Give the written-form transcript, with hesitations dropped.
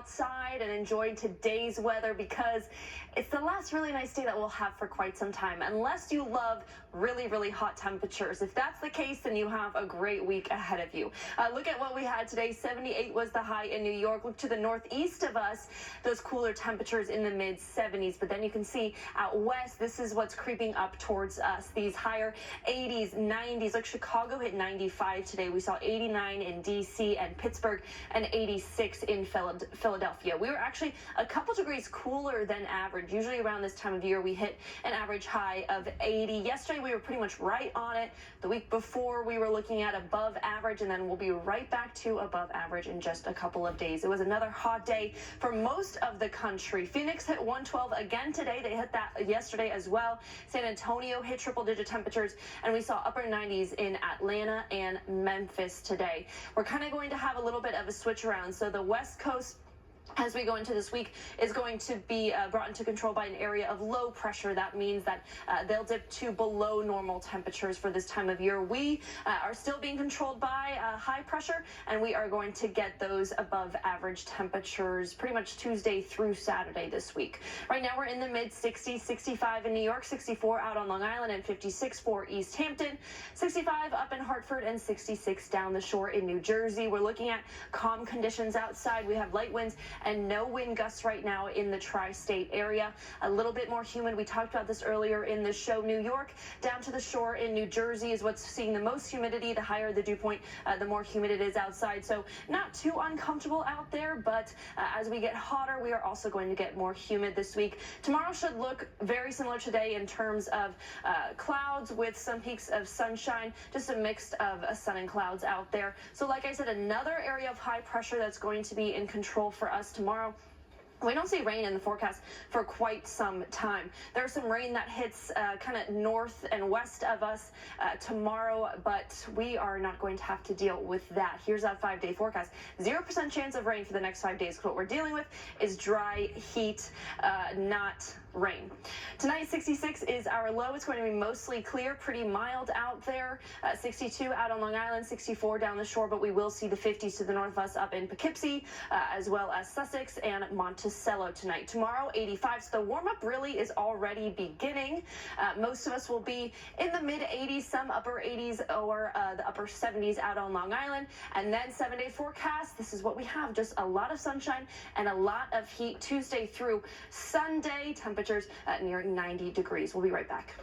outside and enjoy today's weather because it's the last really nice day that we'll have for quite some time, unless you love really, really hot temperatures. If that's the case, then you have a great week ahead of you. Look at what we had today. 78 was the high in New York. Look to the northeast of us, those cooler temperatures in the mid 70s. But then you can see out west, this is what's creeping up towards us. These higher 80s, 90s. Like Chicago hit 95 today. We saw 89 in D.C. and Pittsburgh and 86 in Philadelphia. We were actually a couple degrees cooler than average. Usually around this time of year, we hit an average high of 80. Yesterday, we were pretty much right on it. The week before, we were looking at above average, and then we'll be right back to above average in just a couple of days. It was another hot day for most of the country. Phoenix hit 112 again today. They hit that yesterday as well. San Antonio hit triple-digit temperatures, and we saw upper 90s in Atlanta and Memphis today. We're kind of going to have a little bit of a switch around. So the West Coast, as we go into this week, is going to be brought into control by an area of low pressure. That means that they'll dip to below normal temperatures for this time of year. We are still being controlled by high pressure, and we are going to get those above average temperatures pretty much Tuesday through Saturday this week. Right now we're in the mid 60s, 65 in New York, 64 out on Long Island, and 56 for East Hampton, 65 up in Hartford, and 66 down the shore in New Jersey. We're looking at calm conditions outside. We have light winds and no wind gusts right now in the tri-state area. A little bit more humid. We talked about this earlier in the show. New York down to the shore in New Jersey is what's seeing the most humidity. The higher the dew point, the more humid it is outside. So not too uncomfortable out there, but as we get hotter, we are also going to get more humid this week. Tomorrow should look very similar to today in terms of clouds with some peaks of sunshine, just a mix of sun and clouds out there. So like I said, another area of high pressure that's going to be in control for us tomorrow. We don't see rain in the forecast for quite some time. There's some rain that hits kind of north and west of us tomorrow, but we are not going to have to deal with that. Here's that 5-day forecast. 0% chance of rain for the next 5 days. What we're dealing with is dry heat, not rain. Tonight, 66 is our low. It's going to be mostly clear, pretty mild out there. 62 out on Long Island, 64 down the shore, but we will see the 50s to the north of us up in Poughkeepsie, as well as Sussex and Monticello tonight. Tomorrow, 85. So the warm-up really is already beginning. Most of us will be in the mid-80s, some upper 80s or the upper 70s out on Long Island. And then 7-day forecast, this is what we have. Just a lot of sunshine and a lot of heat Tuesday through Sunday. Temperatures near 90 degrees. We'll be right back.